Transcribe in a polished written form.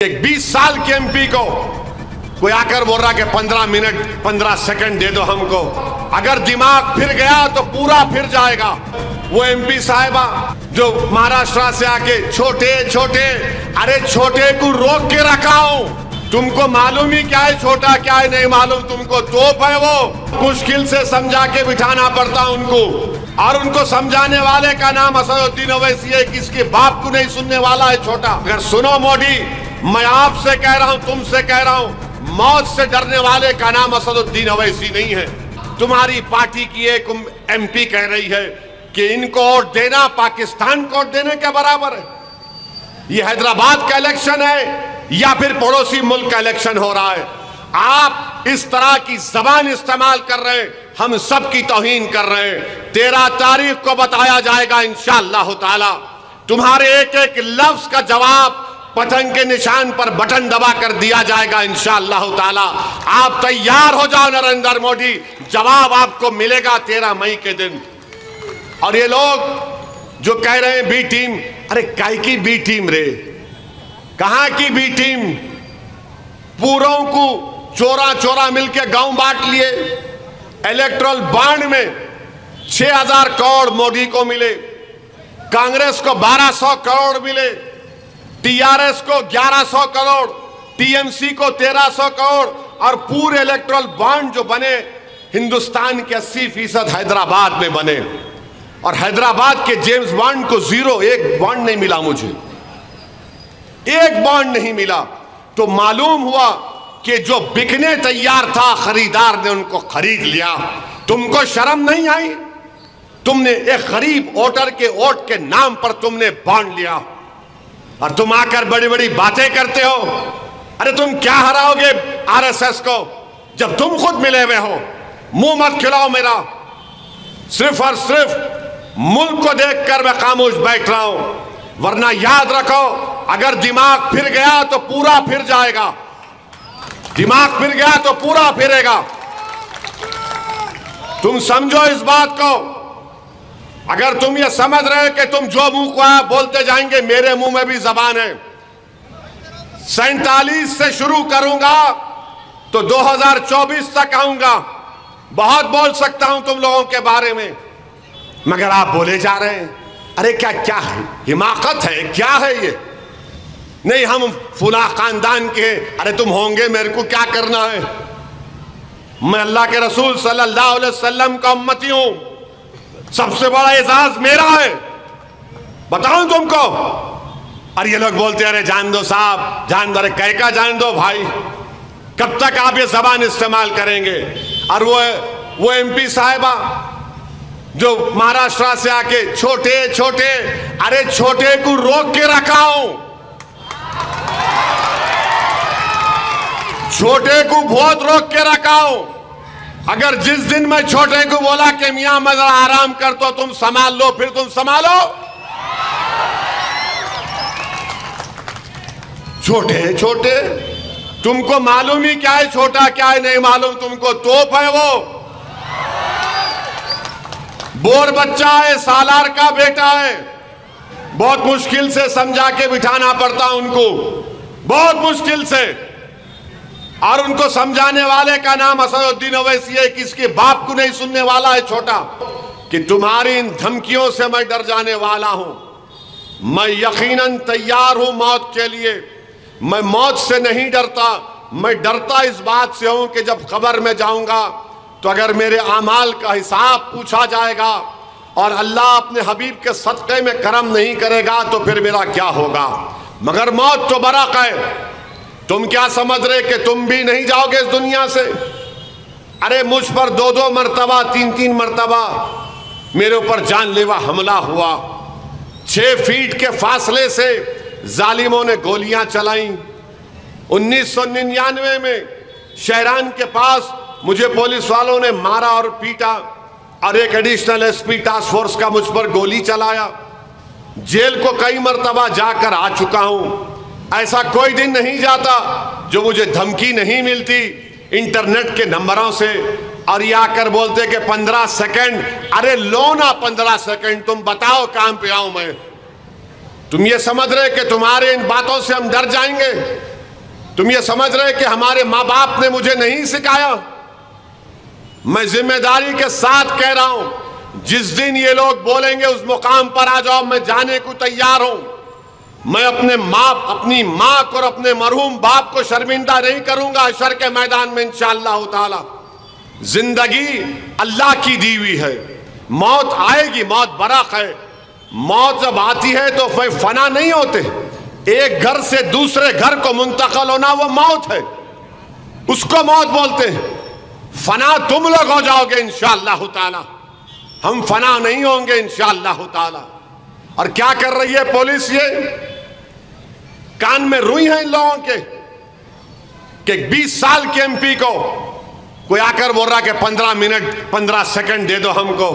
एक 20 साल के एमपी को कोई आकर बोल रहा कि 15 मिनट 15 सेकंड दे दो हमको, अगर दिमाग फिर गया तो पूरा फिर जाएगा। वो एमपी साहिबा जो महाराष्ट्र से आके छोटे छोटे, अरे छोटे को रोक के रखा हूं, तुमको मालूम ही क्या है छोटा क्या है नहीं मालूम, तुमको तोप है वो, मुश्किल से समझा के बिठाना पड़ता उनको। और उनको समझाने वाले का नाम असदुद्दीन ओवैसी है, किसके बाप को नहीं सुनने वाला है छोटा। अगर सुनो मोदी, मैं आपसे कह रहा हूं, तुमसे कह रहा हूं, मौत से डरने वाले का नाम असदुद्दीन ओवैसी नहीं है। तुम्हारी पार्टी की एक एमपी कह रही है कि इनको वोट देना पाकिस्तान को वोट देने के बराबर है। ये हैदराबाद का इलेक्शन है या फिर पड़ोसी मुल्क का इलेक्शन हो रहा है? आप इस तरह की जबान इस्तेमाल कर रहे हैं, हम सब की तौहीन कर रहे हैं। 13 तारीख को बताया जाएगा इंशाअल्लाह ताला। तुम्हारे एक एक लफ्ज का जवाब पतंग के निशान पर बटन दबा कर दिया जाएगा इंशाअल्लाह ताला। आप तैयार हो जाओ नरेंद्र मोदी, जवाब आपको मिलेगा 13 मई के दिन। और ये लोग जो कह रहे हैं बी टीम, अरे काय की बी टीम रे, कहां की बी टीम? पूरों को चोरा चोरा मिलके गांव बांट लिए। इलेक्ट्रल बॉन्ड में 6000 करोड़ मोदी को मिले, कांग्रेस को 1200 करोड़ मिले, टीआरएस को 1100 करोड़, टीएमसी को 1300 करोड़, और पूरे इलेक्ट्रल बॉन्ड जो बने हिंदुस्तान के 80% हैदराबाद में बने। और हैदराबाद के जेम्स बॉन्ड को जीरो, एक बॉन्ड नहीं मिला मुझे, एक बॉन्ड नहीं मिला। तो मालूम हुआ कि जो बिकने तैयार था खरीदार ने उनको खरीद लिया। तुमको शर्म नहीं आई? तुमने एक गरीब वोटर के वोट के नाम पर तुमने बॉन्ड लिया और तुम आकर बड़ी बड़ी बातें करते हो। अरे तुम क्या हराओगे आरएसएस को जब तुम खुद मिले हुए हो? मुंह मत खिलाओ मेरा। सिर्फ और सिर्फ मुल्क को देखकर मैं खामोश बैठ रहा हूं, वरना याद रखो, अगर दिमाग फिर गया तो पूरा फिर जाएगा। दिमाग फिर गया तो पूरा फिरेगा। तुम समझो इस बात को। अगर तुम ये समझ रहे हो कि तुम जो मुंह को आया बोलते जाएंगे, मेरे मुंह में भी जबान है। 47 से शुरू करूंगा तो 2024 तक आऊंगा। बहुत बोल सकता हूं तुम लोगों के बारे में, मगर आप बोले जा रहे हैं। अरे क्या क्या है, हिमाकत है क्या है ये? नहीं हम फुला खानदान के, अरे तुम होंगे, मेरे को क्या करना है? मैं अल्लाह के रसूल सल्लल्लाहु अलैहि वसल्लम का उम्मती हूं, सबसे बड़ा एजाज मेरा है, बताऊं तुमको? और ये लोग बोलते अरे जान दो साहब, जान दो। अरे कह का जान दो भाई, कब तक आप ये जबान इस्तेमाल करेंगे? और वो एमपी साहिबा जो महाराष्ट्र से आके छोटे छोटे, अरे छोटे को रोक के रखा हूं, छोटे को बहुत रोक के रखा हूं। अगर जिस दिन मैं छोटे को बोला कि मियां मैं जरा आराम कर तो तुम संभाल लो, फिर तुम संभालो। छोटे छोटे, तुमको मालूम ही क्या है छोटा क्या है नहीं मालूम, तुमको तोप है वो। बोर बच्चा है, सालार का बेटा है, बहुत मुश्किल से समझा के बिठाना पड़ता उनको, बहुत मुश्किल से। और उनको समझाने वाले का नाम असदुद्दीन ओवैसी है, किसके बाप को नहीं सुनने वाला है छोटा। कि तुम्हारी इन धमकियों से मैं डर जाने वाला हूं। मैं यकीनन तैयार हूं मौत के लिए। मैं मौत से नहीं डरता, मैं डरता इस बात से हूं कि जब कब्र में जाऊंगा तो अगर मेरे आमाल का हिसाब पूछा जाएगा और अल्लाह अपने हबीब के सदक़े में करम नहीं करेगा तो फिर मेरा क्या होगा? मगर मौत तो बरक़ है। तुम क्या समझ रहे कि तुम भी नहीं जाओगे इस दुनिया से? अरे मुझ पर 2-2 मरतबा 3-3 मरतबा मेरे ऊपर जानलेवा हमला हुआ। 6 फीट के फासले से जालिमों ने गोलियां चलाई। 1999 में शहरान के पास मुझे पुलिस वालों ने मारा और पीटा, और एक एडिशनल एसपी टास्क फोर्स का मुझ पर गोली चलाया। जेल को कई मरतबा जाकर आ चुका हूं। ऐसा कोई दिन नहीं जाता जो मुझे धमकी नहीं मिलती इंटरनेट के नंबरों से। और ये आकर बोलते कि 15 सेकंड, अरे लो ना 15 सेकंड, तुम बताओ काम पे आऊं मैं। तुम ये समझ रहे कि तुम्हारे इन बातों से हम डर जाएंगे? तुम ये समझ रहे कि हमारे माँ बाप ने मुझे नहीं सिखाया? मैं जिम्मेदारी के साथ कह रहा हूं, जिस दिन ये लोग बोलेंगे उस मुकाम पर आ जाओ, मैं जाने को तैयार हूं। मैं अपनी माँ को और अपने मरहूम बाप को शर्मिंदा नहीं करूंगा हशर के मैदान में इंशाअल्लाह ताला। जिंदगी अल्लाह की दी हुई है, मौत आएगी, मौत बरक है। मौत जब आती है तो कोई फना नहीं होते। एक घर से दूसरे घर को मुंतकिल होना वो मौत है, उसको मौत बोलते हैं। फना तुम लोग हो जाओगे इंशाअल्लाह ताला, हम फना नहीं होंगे इंशाअल्लाह ताला। और क्या कर रही है पुलिस? ये कान में रुई है इन लोगों के कि 20 साल के एमपी को कोई आकर बोल रहा कि 15 मिनट 15 सेकंड दे दो हमको।